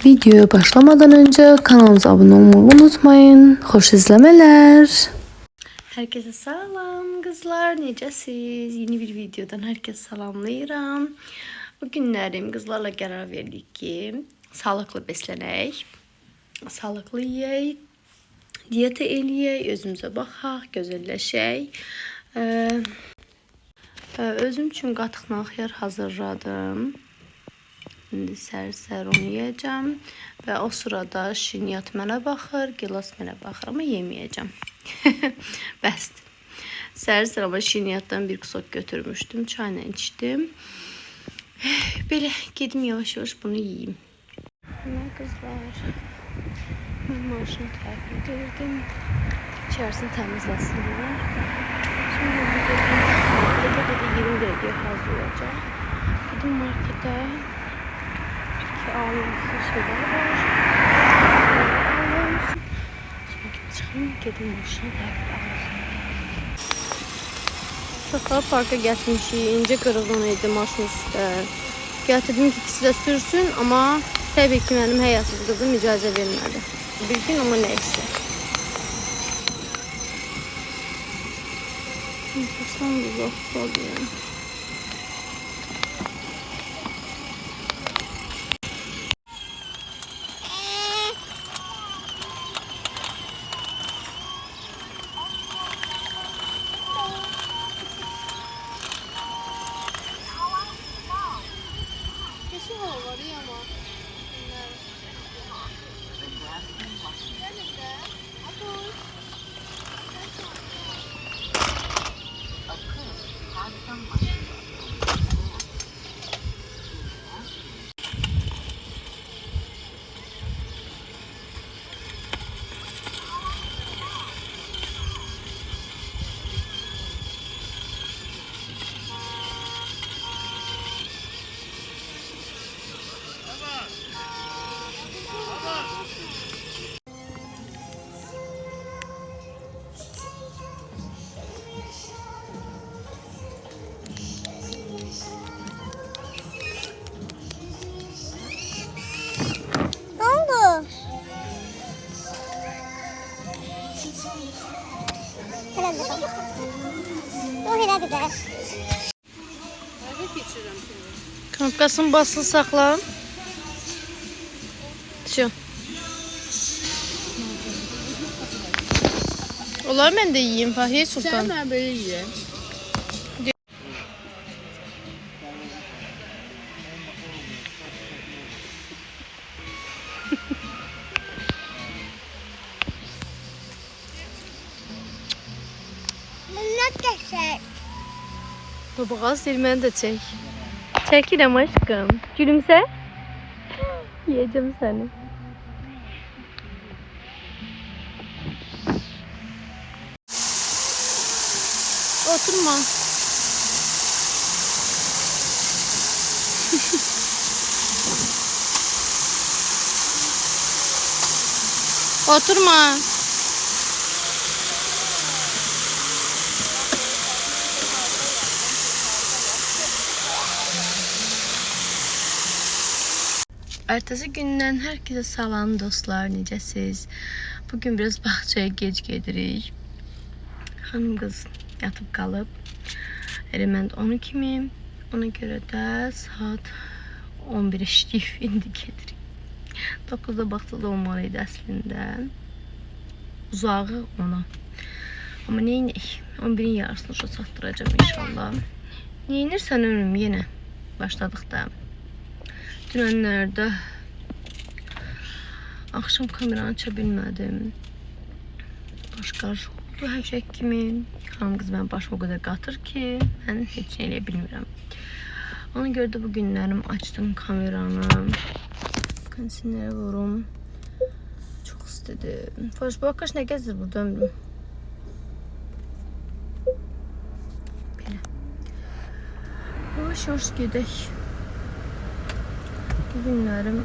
Videoya başlamadan önce kanalımıza abone olmayı unutmayın. Hoş izlemeler. Herkese salam kızlar, necəsiz? Yeni bir videodan herkes salamlayıram. Bugünlərim kızlarla qərar verdik ki, sağlıklı beslənək, sağlıklı yeyək, diyeta eləyək, özümüzə baxaq, gözəlləşək. Özüm üçün qatıqla xiyar hazırladım. Şimdi sər onu yiyəcəm və o sırada şirniyyat mənə baxır, gilas mənə baxır, amma yeməyəcəm. Bəsdir. Sər ama şirniyyatdan bir kusok götürmüşdüm, çayla içdim. Belə gedim yavaş-yavaş bunu yiyeyim. Hemen kızlar, mən maşını tərk edirdim. İçərisini təmizləsinlər. Şimdi markete dedi 20 dəqiqə hazır olacaq. Gidim markete. Ağlaması şeyler var. Ağlaması. Şimdi çıkayım, gedim maşına tərk alalım. Uşaqlar parka gəlmişik. İncə qırğın idi maşın üstə. Gətirdim ki, ikisi də sürsün, amma təbii ki, mənim həyasız qızım icazə vermədi. Bir gün, amma nəysə. İnsan uzaqdadır ya. Knopkasını basılı sakla. Şu. Olar ben de yiyeyim Fahriye Sultan. Sen böyle yiyeyim. Babağaz dilmeni de çek. Çekirəm aşkım. Gülümse. Yiyeceğim seni. Oturma. Oturma. Ertesi gündən herkese salam dostlar, necəsiz? Bugün biraz bağçaya gec gedirik. Hanım qız yatıb qalıb. Elə mən də onu kimi. Ona görə də saat 11 işləyib indi gedirik. 9-da bağçada olmalıydı əslində. Uzağı ona. Amma neynək? 11-in yarısını uşa çatdıracağım inşallah. Neyinirsən önüm yenə? Başladıq da. Dünənlərdə akşam kameranı aça bilmədim. Baş qarışıq oldu həmişə kimi. Hanım qız mən başım o qədər qatır ki, mən heç nə eləyə bilmirəm. Ona görə də bu günlərim açdım kameranı. Kondisionere vurum. Çox istedim. Foş bakaş nə gəzir burada ömrüm. Belə. Yavaş-yavaş gedək. Bugünlerim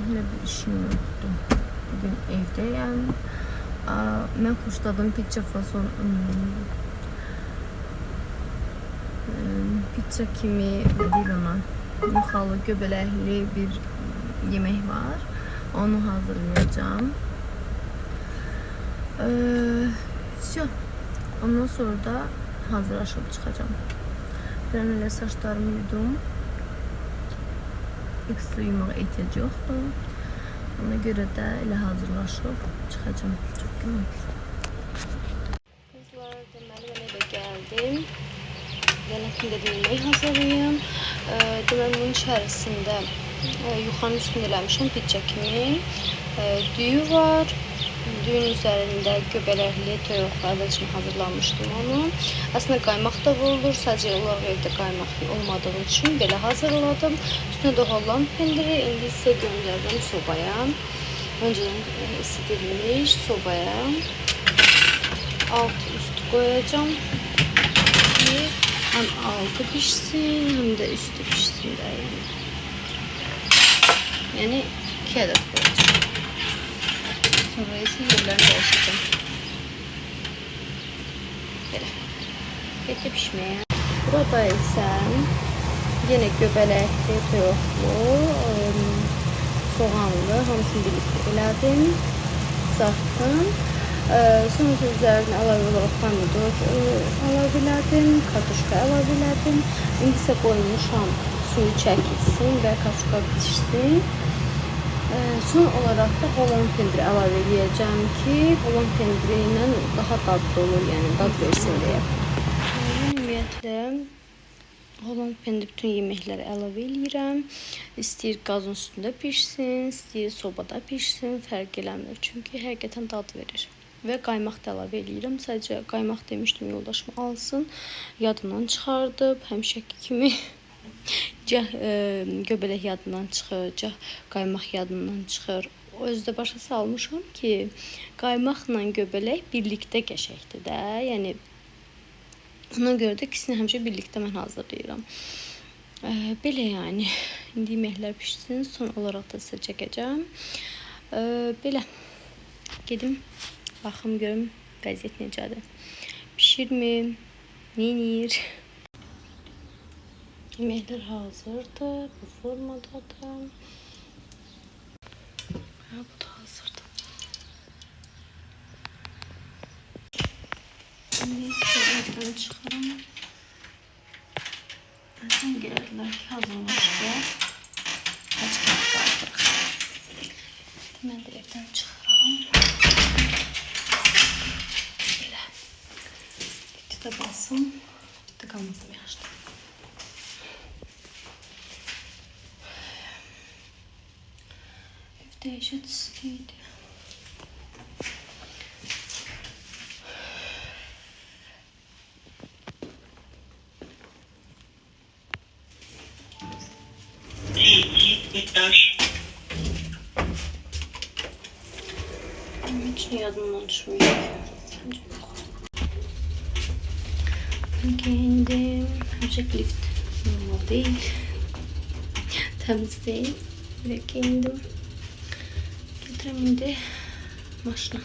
hele bir işim yoktu. Bugün evdeyim. Ben xoşladım pizza fason. Pizza kimi ne deyil ona. Yuxalı, göbələkli bir yemek var. Onu hazırlayacağım. Ondan sonra da hazırlaşıp çıkacağım. Ben öyle saçlarımı yudum. Ekstra yumağa ihtiyaç yoktu. Ona göre de elə hazırlaşıp çıkacağım. Çok güzel. Kızlar, deməli ben eve geldim. Yine dedim yemek hazırlayayım. Deməli bunun içerisinde yuxanın üstünde eləmişəm pizza kimi. Düyü var. Düyün üzerinde göbələkli toyuq əvvəlcə hazırlamışdım onu. Aslında qaymaq da vurulur. Sadəcə olaraq evdə qaymaq olmadığı için belə hazırladım. Üstüne de Holland pendiri. İndi isə göndərdim sobaya. Önceden ısıtılmış sobaya. Alt üstü koyacağım. Hem altı pişsin hem de üstü pişsin de yani. Yani ikiye de koyacağım. Sonra ise yerlerini değiştireceğim. Böyle. Bekle pişmeye. Burada ise yine göbələkli, toyuqlu, soğanlı hamısını birlikte elədim. Kızartdım. Sonra üzerine əlavə olaraq pomidor əlavə elədim, kartuşka əlavə elədim. İndi isə qoymuşam suyu çəkilsin və kartuşka pişsin. Son olarak da Holland pendiri əlavə edəcəm ki, Holland pendiri ilə daha dadlı olur, yəni dad versin deyə. Ümumiyyətlə Holland pendir bütün yeməkləri əlavə edirəm. İstəyir qazın üstündə pişsin, istəyir sobada pişsin, fərq eləmir. Çünki həqiqətən dad verir. Ve qaymaq da əlavə edirəm. Sadəcə qaymaq demişdim yoldaşım alsın. Yadından çıxardıb, həmişəki kimi göbələk yadından çıxır, qaymaq yadından çıxır. O özdə başa salmışam ki, qaymaqla göbələk birlikdə qəşəngdir də. Yəni ona görə də ikisini həmişə birlikdə mən hazırlayıram. Belə yəni. İndi yeməklər pişsin, son olaraq da sizə çəkəcəm. Belə gedim. Baxım görüm vəziyyət necədir. Pişirmi? Nenir? Yeməklər hazırdır. Bu formadadır. Bu da hazırdır. Şimdi şöyle çıxıram. Zaten geldiler ki hazırlaşdı. Kaç kere kaldık. Ben de evden çıxıram. Da basım tıkanmasın yaşta. Evde yaşat istiydi. Benim hiç yadımdan düşmüyor. Sence yok. Giyindim. Hemşek lift normal değil. Temiz değil. Böyle giyindim. Götürüm şimdi maşına.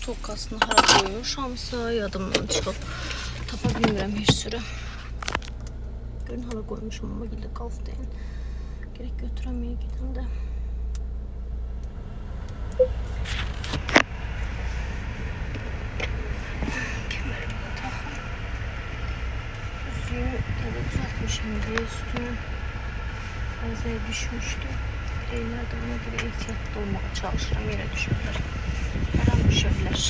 Tokasını hara koymuşamsa yadımdan çıxıb tapa bilmirəm heç sürə. Görün hara koymuşam ama gildə qalf deyin. Gerek götürəməyə gedim də. Kemerimi taxım. Üstünü tədə düzəltmişim deyə üstünü əzəyə düşmüşdü. Deyirlər də ona görə ehtiyatlı olmağa çalışıram, yerə düşürlər. Hər an düşürlər.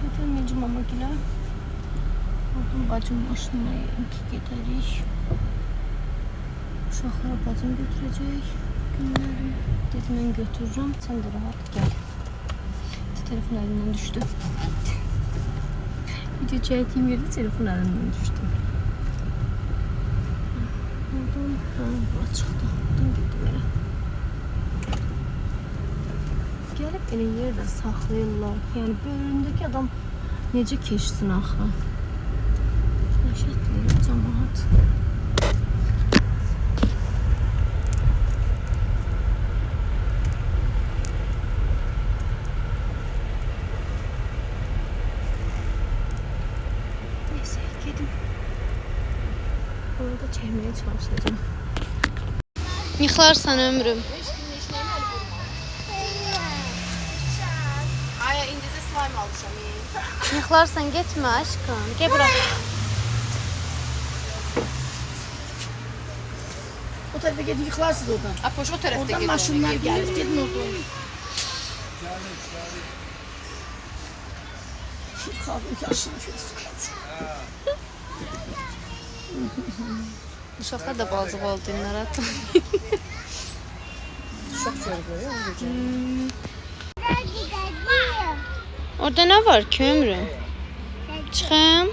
Getirmeyeceğim ama gile. Bakın bacım başına iki giderik. Uşaqlar bacım götürəcək günlərim. Dedim mən götürürəm. Sən də rahat gəl. Telefon əlimdən düşdü. Video çəkdiyim yerdə telefon əlimdən düşdü. Oradan bura çıxdı. Oradan getdim elə. Gəlib elə yerdə saxlayırlar. Yəni böyründəki adam necə keçsin axı? Nəşətli cəmaat. Neyse gedim. Orada çəkməyə çalışacağım. Yıxlarsan ömrüm. Aya İngilizce slime alacağım. Yıxlarsan getmə aşkım. Gəl bura. O tarafa gidin yıklarsınız oradan. Apoş o tarafta Oradan gidiyor. maşınlar gelir. Gidin oradan. Şu kahve yaşını şöyle sıkıntı. Uşaqlar da balcıq oldu narahat. Çok çocuklar ya. Orada nə var ki ömrüm? Çıxım.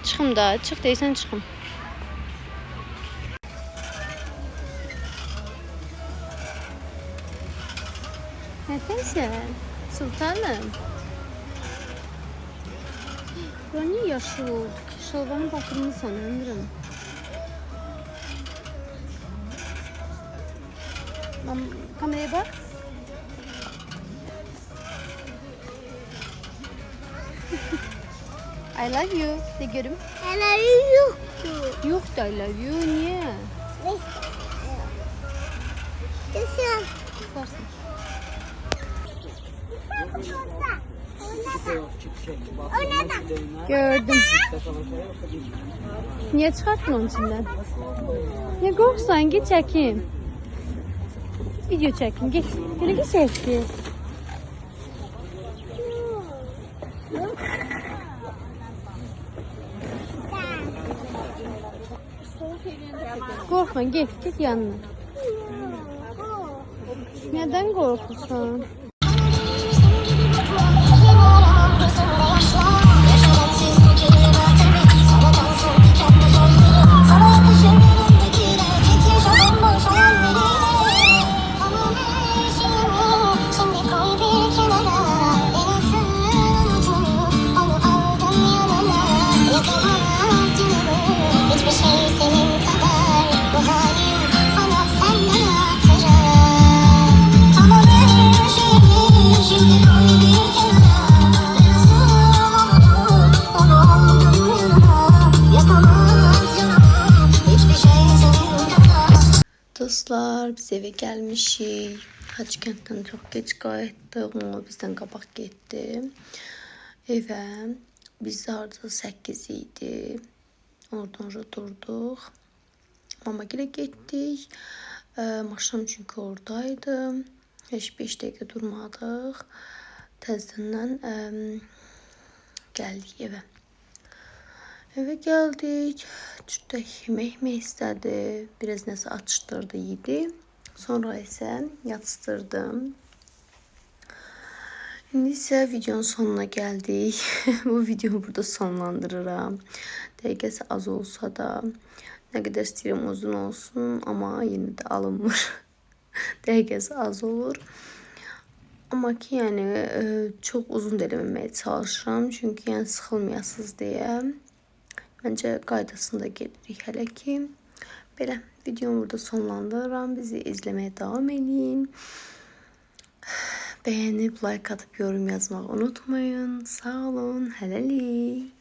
Çıxım da. Çıx deyirsən çıxım. Nədənsən? Sultanım. Bura niyə yaşıl oldu ki? Şalvarını batırmısan ömrüm. Kameraya bak. I love you. De görüm. Yok da I love you. Niye? Varsın. Gördüm. Niye çıkarttın onun içinden? Ya korksan git çekeyim. Video çekin git. Gel git çekti. Korkma git yanına. Neden korkuyorsun? Dostlar biz eve gelmişik. Hacıkentdən çox geç qayıtdıq. O bizdən qabaq getdi. Evə biz harda 8 idi. Oradan durduq. Mamagilə getdik. Maşınım çünki oradaydı. Heç 5 dəqiqə durmadıq. Təzədən gəldik evə. Eve geldik. Çocuk yemek istedi. Biraz nəsə atıştırdı, yedi. Sonra ise yatıştırdım. İndi ise videonun sonuna geldik. Bu videomu burada sonlandırıram. Dəqiqəsi az olsa da nə qədər istəyirəm uzun olsun, amma yenə də alınmır. Dəqiqəsi az olur. Amma ki yəni çox uzun da eləməməyə çalışıram. Çünki yəni sıxılmayasınız deyə. Bence qaydasında gedirik hələ ki. Belə videomu burada sonlandırıram. Bizi izləməyə davam edin. Bəyənib, like atıp yorum yazmağı unutmayın. Sağ olun. Hələlik.